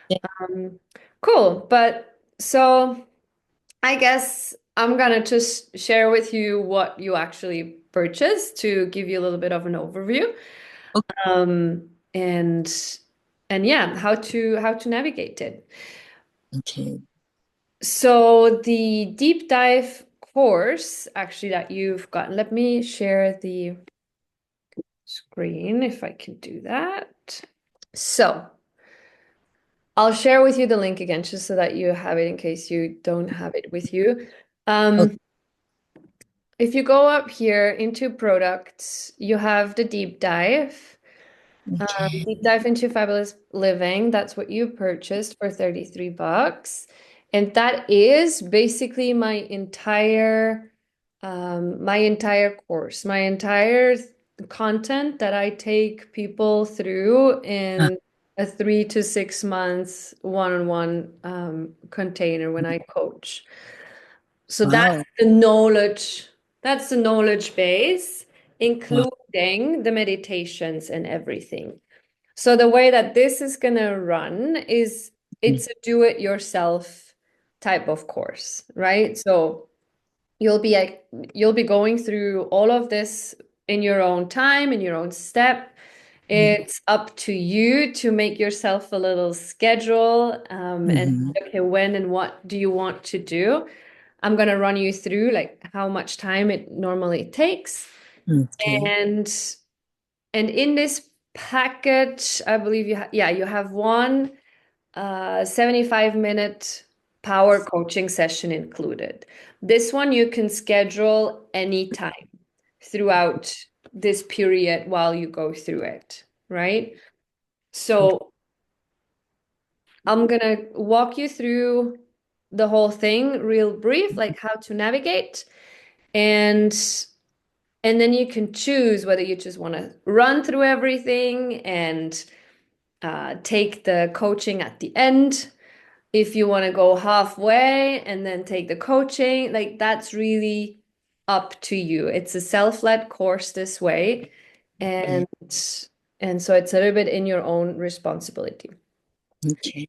Yeah. Cool. But so I guess I'm gonna just share with you what you actually purchased to give you a little bit of an overview. Um, and and yeah, how to navigate it. Okay. So the deep dive course actually that you've gotten, let me share the screen if I can do that. So I'll share with you the link again just so that you have it in case you don't have it with you. Okay. Um, if you go up here into products, you have the deep dive. Okay. Deep dive into fabulous living. That's what you purchased for 33 bucks. And that is basically my entire course, my entire content that I take people through Uh, in a 3 to 6 months one-on-one container when I coach. So wow. that's the knowledge base, Wow. including the meditations and everything. So the way that this is gonna run is Mm. it's a do-it-yourself type of course, right? So you'll be like you'll be going through all of this in your own time, in your own step. Mm. It's up to you to make yourself a little schedule, and Mm-hmm. okay, when and what do you want to do? I'm gonna run you through like how much time it normally takes. Okay. And and in this package, I believe you have one 75-minute power coaching session included. This one you can schedule anytime throughout this period while you go through it, right? So I'm gonna walk you through the whole thing real brief, like how to navigate, and and then you can choose whether you just want to run through everything and take the coaching at the end. If you want to go halfway and then take the coaching, like that's really up to you. It's a self-led course this way, Okay. and and so it's a little bit in your own responsibility. Okay.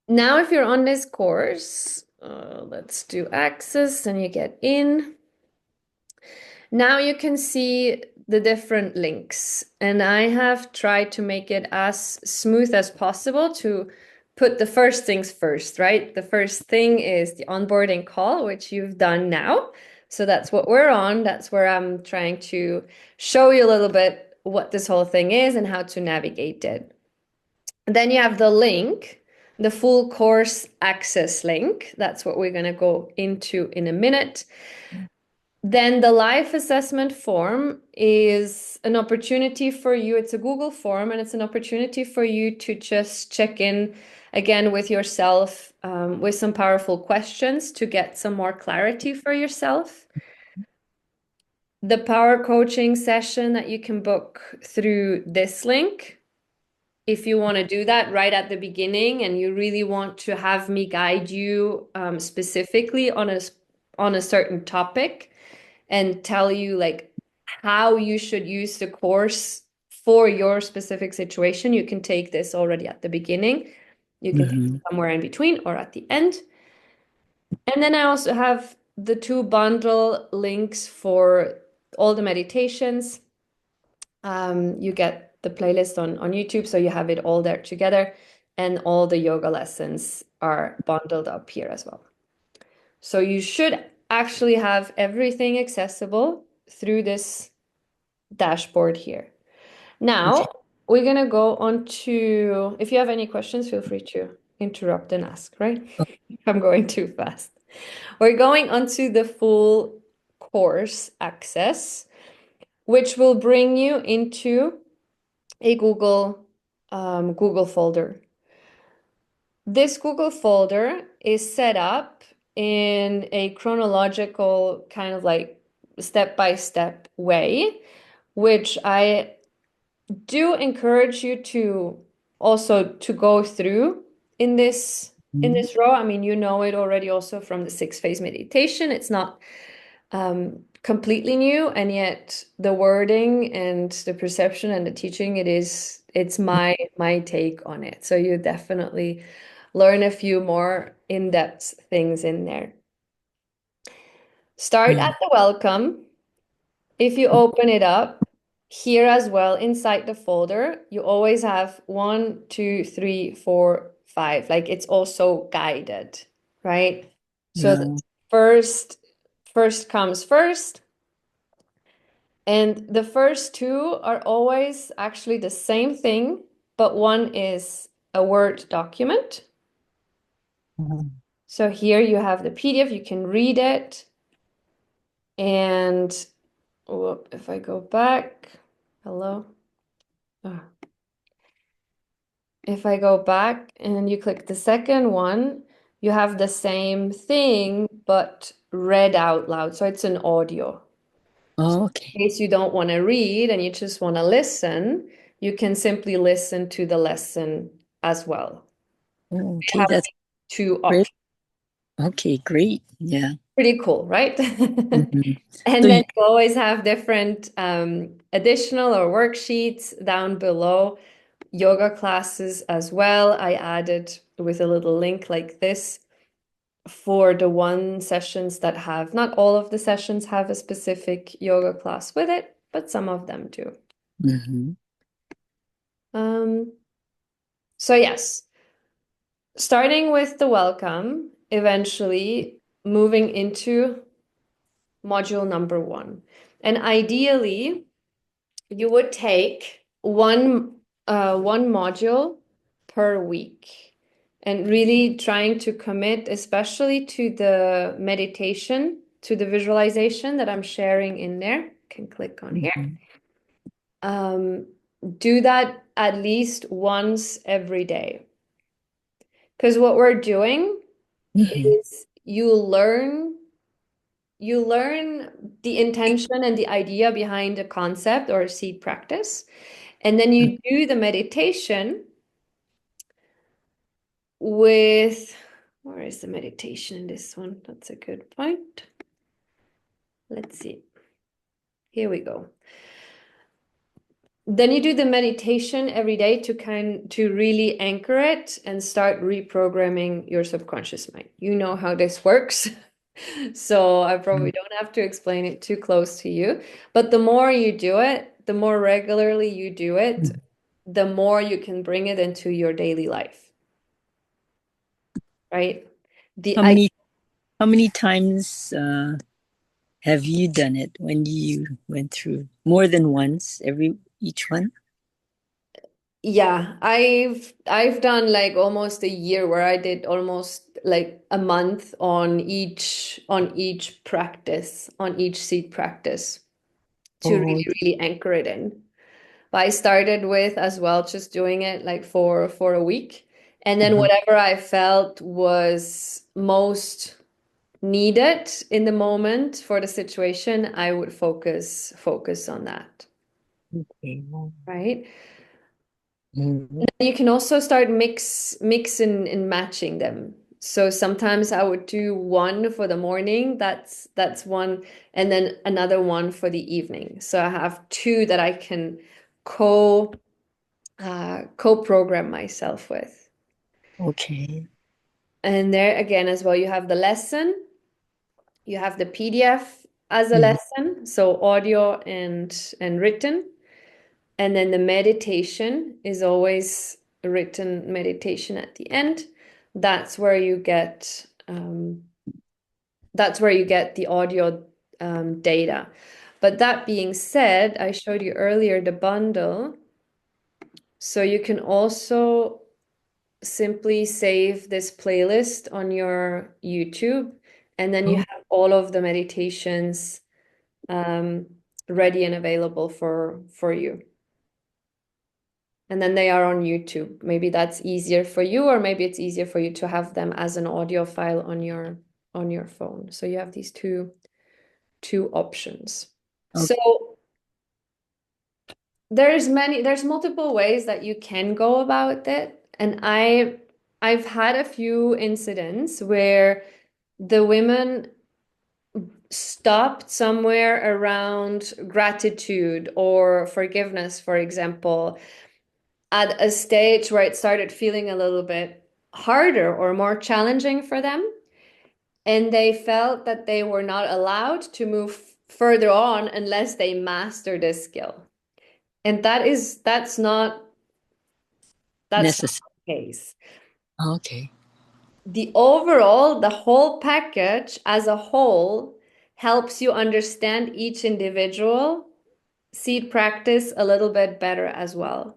Now, if you're on this course, let's do access and you get in. Now you can see the different links, and I have tried to make it as smooth as possible to put the first things first, right? The first thing is the onboarding call, which you've done now. So that's what we're on. That's where I'm trying to show you a little bit what this whole thing is and how to navigate it. Then you have the link, the full course access link. That's what we're going to go into in a minute. Then the life assessment form is an opportunity for you. It's a Google form, and it's an opportunity for you to just check in again with yourself with some powerful questions to get some more clarity for yourself. The power coaching session that you can book through this link, if you want to do that right at the beginning and you really want to have me guide you specifically on a certain topic and tell you like how you should use the course for your specific situation, you can take this already at the beginning. You can take Mm-hmm. it somewhere in between or at the end. And then I also have the two bundle links for all the meditations. You get the playlist on YouTube, so you have it all there together, and all the yoga lessons are bundled up here as well. So you should actually have everything accessible through this dashboard here. Okay. Now, we're gonna go on to, if you have any questions, feel free to interrupt and ask, right? If I'm going too fast. We're going on to the full course access, which will bring you into a Google folder. This Google folder is set up in a chronological kind of like step-by-step way, which I do encourage you to also to go through in this in Mhm. this row. I mean, you know it already also from the 6 phase meditation. It's not completely new, and yet the wording and the perception and the teaching, it's my take on it. So you definitely learn a few more in-depth things in there. Start Mm. at the welcome. If you open it up, here as well, inside the folder, you always have 1, 2, 3, 4, 5. Like it's also guided, right? So the Yeah. first first comes first. And the first two are always actually the same thing, but one is a Word document. Mhm. So here you have the PDF, you can read it. And if I go back, hello. Ah. If I go back and you click the second one, you have the same thing, but read out loud. So it's an audio. Oh, okay. In case you don't want to read and you just want to listen, you can simply listen to the lesson as well. Oh, You okay, have that's two great. options. Okay, great. Yeah. Pretty cool, right? Hmm. So And then you, you always have different additional or worksheets down below, yoga classes as well. I added with a little link like this for the one sessions that have, not all of the sessions have a specific yoga class with it, but some of them do. mhm. Um, so yes, starting with the welcome, eventually moving into module number 1. And ideally, you would take one module per week and really trying to commit, especially to the meditation, to the visualization that I'm sharing in there. You can click on here. Mhm. Um, do that at least once every day. Because what we're doing Mhm. is you learn the intention and the idea behind a concept or a seed practice, and then you do the meditation with, where is the meditation in this one? That's a good point. Let's see. Here we go. Then you do the meditation every day to really anchor it and start reprogramming your subconscious mind. You know how this works. So I probably don't have to explain it too close to you. But the more you do it, the more regularly you do it, Mhm. the more you can bring it into your daily life, right? The How I many how many times have you done it when you went through more than once every each one? Yeah, I've done like almost a year where I did almost like a month on each practice, on each seat practice to Oh, really anchor it in. But I started with as well just doing it like for a week. And then uh-huh. whatever I felt was most needed in the moment for the situation, I would focus on that, Okay. right? Mhm. You can also start mixing and matching them. So sometimes I would do one for the morning, that's one, and then another one for the evening. So I have two that I can co co-program myself with. Okay. And there again as well, you have the lesson, you have the PDF as a Mhm. lesson, so audio and written. And then the meditation is always a written meditation at the end. That's where you get the audio data. But that being said, I showed you earlier the bundle. So you can also simply save this playlist on your YouTube, and then you Oh, have all of the meditations um, ready and available for you. And then they are on YouTube. Maybe that's easier for you, or maybe it's easier for you to have them as an audio file on your phone. So you have these two options. okay. So there's multiple ways that you can go about it. And I've had a few incidents where the women stopped somewhere around gratitude or forgiveness, for example, at a stage where it started feeling a little bit harder or more challenging for them, and they felt that they were not allowed to move further on unless they master this skill. And that's not Necessary. the case. Okay. The whole package as a whole helps you understand each individual seed practice a little bit better as well.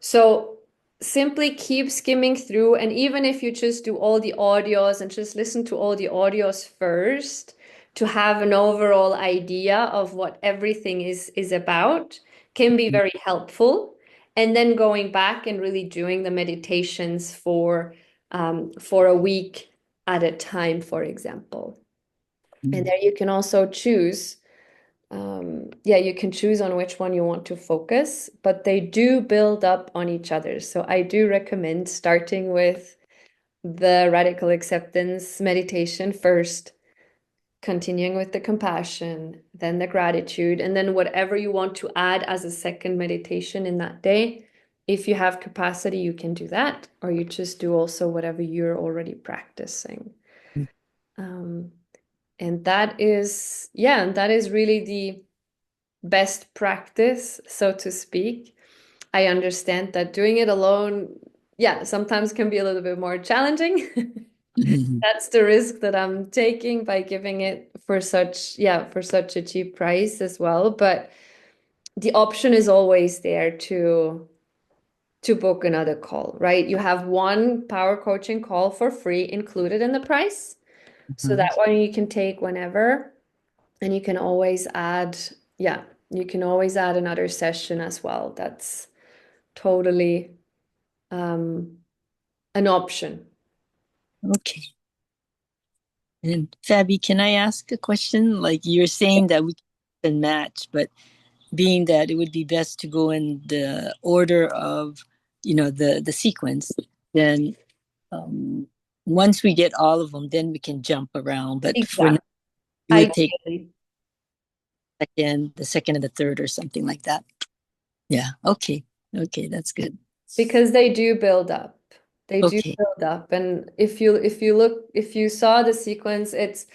So simply keep skimming through, and even if you just do all the audios and just listen to all the audios first to have an overall idea of what everything is about can be very helpful. And then going back and really doing the meditations for a week at a time, for example. And Mm. there you can also choose yeah, you can choose on which one you want to focus, but they do build up on each other. So I do recommend starting with the radical acceptance meditation first, continuing with the compassion, then the gratitude, and then whatever you want to add as a second meditation in that day. If you have capacity, you can do that, or you just do also whatever you're already practicing. Um, and that is really the best practice, so to speak. I understand that doing it alone, yeah, sometimes can be a little bit more challenging. Mhm. That's the risk that I'm taking by giving it for such a cheap price as well. But the option is always there to book another call, right? You have one power coaching call for free included in the price. So Mhm. that one you can take whenever. And you can always add, yeah, you can always add another session as well. That's totally um, an option. Okay. And Fabi, can I ask a question? Like you're saying that we can match, but being that it would be best to go in the order of, the sequence, then um, once we get all of them, then we can jump around. But for now, Exactly. you would take Ideally, the second and the third or something like that. Yeah. Okay. Okay. That's good. because they do build up. They do Okay. build up. And if you saw the sequence, it's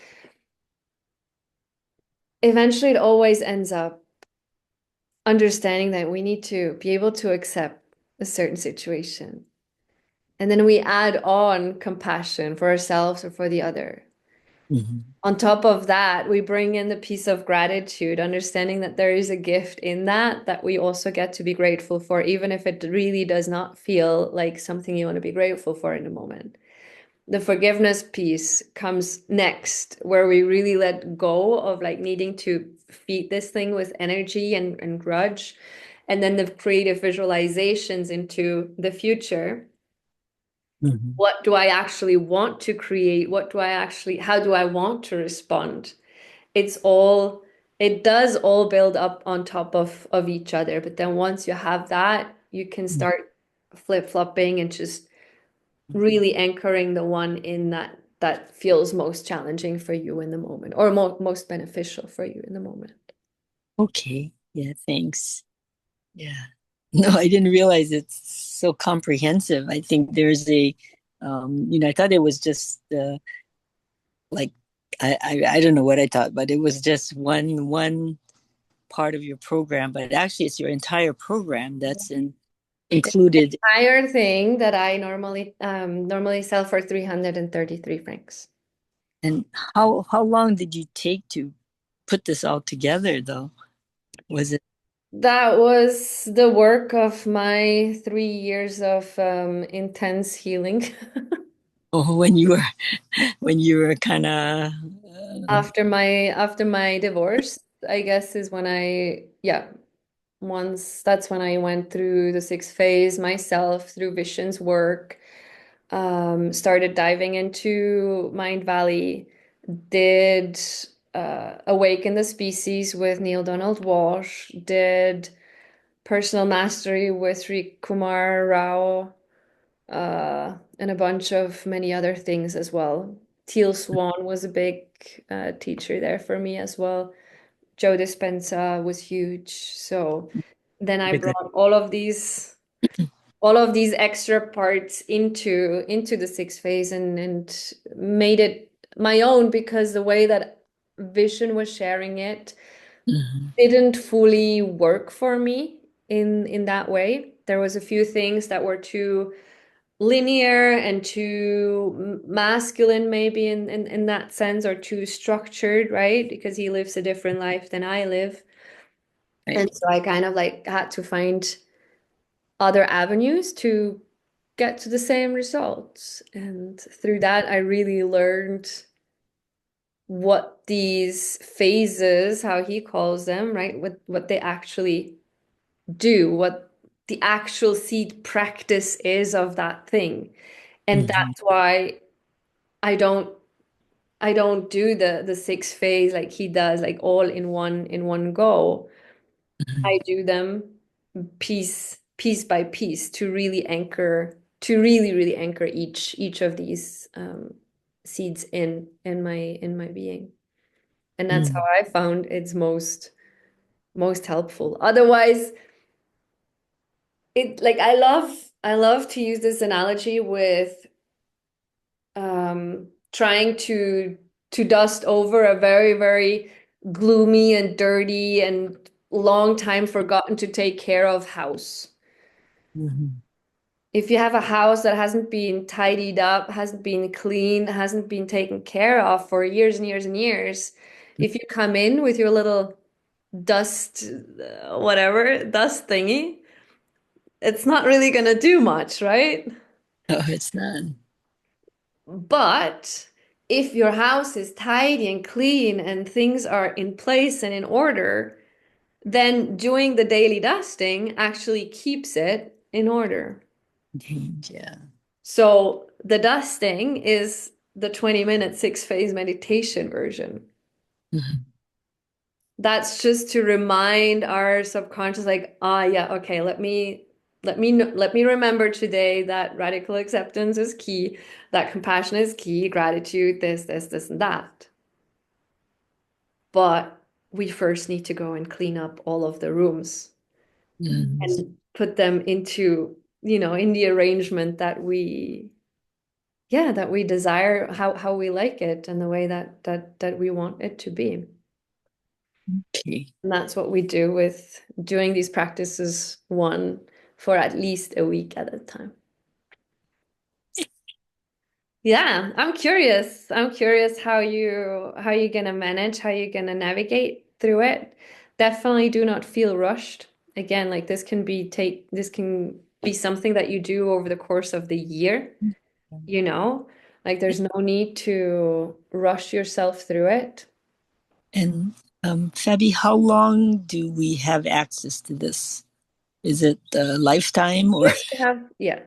eventually it always ends up understanding that we need to be able to accept a certain situation. And then we add on compassion for ourselves or for the other. Mhm. On top of that, we bring in the piece of gratitude, understanding that there is a gift in that we also get to be grateful for, even if it really does not feel like something you want to be grateful for in the moment. The forgiveness piece comes next, where we really let go of like needing to feed this thing with energy and grudge. And then the creative visualizations into the future. Mhm. What do I actually want to create? How do I want to respond? It's all, it does all build up on top of each other. But then once you have that, you can start flip-flopping and just really anchoring the one in that feels most challenging for you in the moment or most beneficial for you in the moment. Okay. Yeah. Thanks. Yeah. No, I didn't realize it's so comprehensive. I think there's I thought it was just like I don't know what I thought, but it was just one part of your program, but actually it's your entire program that's included. Entire thing that I normally sell for 333 francs. And how long did you take to put this all together though? Was it That was the work of my 3 years of intense healing. when you were kind of After my divorce, I guess is when once that's when I went through the sixth phase myself through visions work, started diving into Mind Valley, did Awaken the Species with Neil Donald Walsh, did Personal Mastery with Sri Kumar Rao, and a bunch of many other things as well. Teal Swan was a big teacher there for me as well. Joe Dispenza was huge. So then I Because, brought all of these extra parts into the six phase and made it my own because the way that Vision was sharing it mhm, didn't fully work for me in that way. There was a few things that were too linear and too masculine maybe in that sense or too structured, right? Because he lives a different life than I live. And right. so I kind of like had to find other avenues to get to the same results. And through that, I really learned what these phases, how he calls them, right? What they actually do, what the actual seed practice is of that thing. And Mhm, that's why I don't I don't do the six phase like he does, like all in one go. mhm, I do them piece by piece to really anchor, to really anchor each of these seeds in my being. And that's how mhm, I found it's most helpful. Otherwise, it like I love to use this analogy with trying to dust over a very gloomy and dirty and long time forgotten to take care of house. mhm. If you have a house that hasn't been tidied up, hasn't been cleaned, hasn't been taken care of for years and years and years, if you come in with your little dust, whatever, dust thingy, it's not really gonna do much, right? No, it's not. But if your house is tidy and clean and things are in place and in order, then doing the daily dusting actually keeps it in order. Yeah. So the dusting is the 20-minute six-phase meditation version. Mhm, That's just to remind our subconscious, like, yeah, okay, let me remember today that radical acceptance is key, that compassion is key, gratitude, this, and that. But we first need to go and clean up all of the rooms mhm, and put them into, in the arrangement that we desire, how we like it and the way that we want it to be. okay. And that's what we do with doing these practices one for at least a week at a time. Yeah, I'm curious. I'm curious how you're gonna manage, how you're gonna navigate through it. Definitely do not feel rushed. Again, like this can be something that you do over the course of the year, you know? Like there's no need to rush yourself through it. And Fabi, how long do we have access to this? Is it a lifetime or This you have, yeah,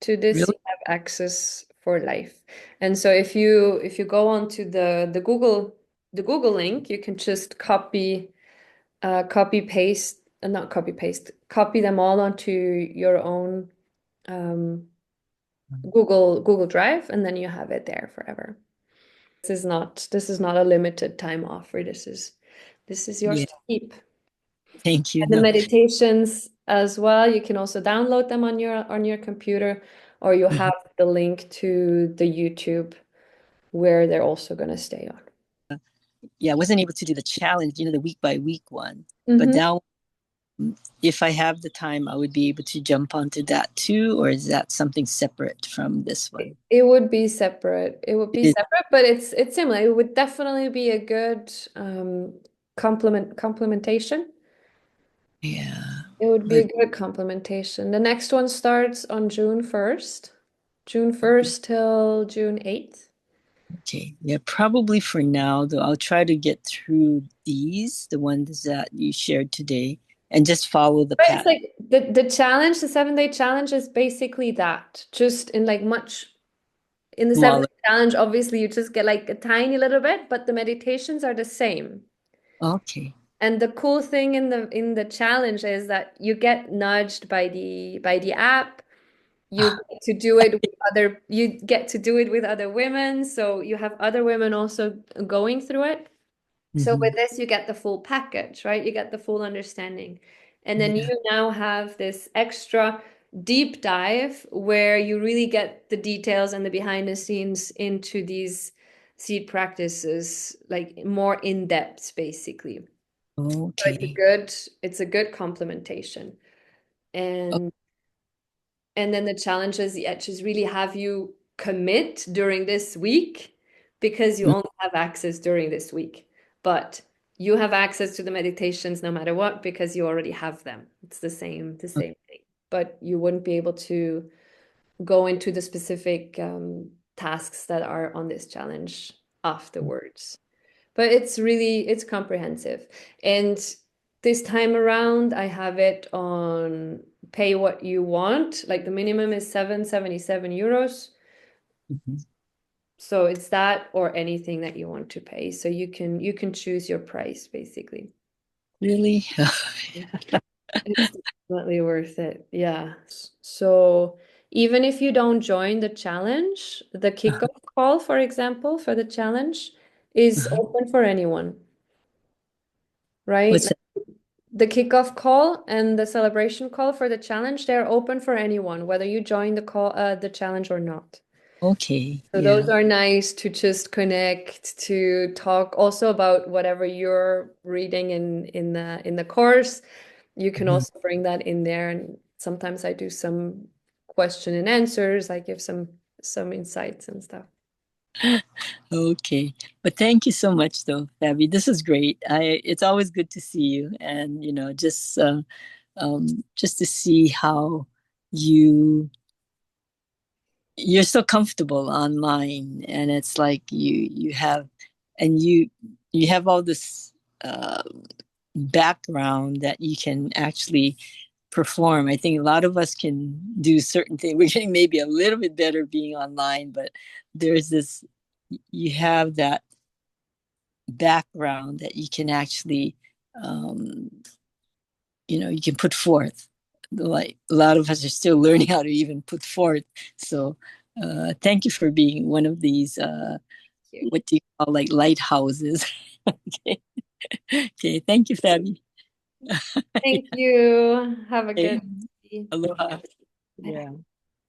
to this really? you have access for life. And so if you go onto the Google link, you can just copy paste, not copy paste, copy them all onto your own um, Google Drive, and then you have it there forever. This is not a limited time offer. This is yours Yeah, to keep. thank you. And the No. meditations as well, you can also download them on your computer, or you Mhm. have the link to the YouTube where they're also going to stay on. Yeah, I wasn't able to do the challenge, the week by week one. But Hmm. now, if I have the time, I would be able to jump onto that too, or is that something separate from this one? It would be separate. It would be It, separate, but it's similar. It would definitely be a good complementation. yeah, It would be a but good complementation. The next one starts on June 1st. June 1st till June 8th. okay. Yeah, probably for now, though, I'll try to get through these, the ones that you shared today, and just follow the But it's path like the challenge, the 7-day challenge is basically that. Just in like much in the 7-day smaller. challenge, obviously you just get like a tiny little bit, but the meditations are the same. Okay. And the cool thing in the challenge is that you get nudged by the app. you get to do it with other women, so you have other women also going through it. So with Mhm. this, you get the full package, right? You get the full understanding. And then Yeah. you now have this extra deep dive where you really get the details and the behind the scenes into these seed practices, like more in depth, basically. So Okay. it's a good complementation. And then the challenges, yeah, just really have you commit during this week because you Mm, only have access during this week. But you have access to the meditations no matter what because you already have them. It's the mm, same thing. But you wouldn't be able to go into the specific tasks that are on this challenge afterwards. But it's comprehensive. And this time around, I have it on pay what you want. Like the minimum is 777 euros. mhm. So it's that or anything that you want to pay. So you can choose your price basically. Really? It's definitely worth it. Yeah. So even if you don't join the challenge, the kickoff call, for example, for the challenge is Uh-huh. open for anyone, right? What's that? The kickoff call and the celebration call for the challenge, they're open for anyone, whether you join the challenge or not. Okay. So those Yeah. are nice to just connect, to talk also about whatever you're reading in the course. You can Mhm. also bring that in there. And sometimes I do some question and answers. I give some insights and stuff. Okay. But thank you so much though, Fabi. This is great. It's always good to see you and just to see how you you're so comfortable online and it's like you have all this uh, background that you can actually perform. I think a lot of us can do certain things. We're getting maybe a little bit better being online, but there's this, you have that background that you can actually, um, you can put forth. Like a lot of us are still learning how to even put forth. So, thank you for being one of these, Thank you. what do you call like lighthouses? Okay. Okay. Thank you, Fabi. Thank you. Have a Okay. good day. Aloha. Bye Yeah. bye.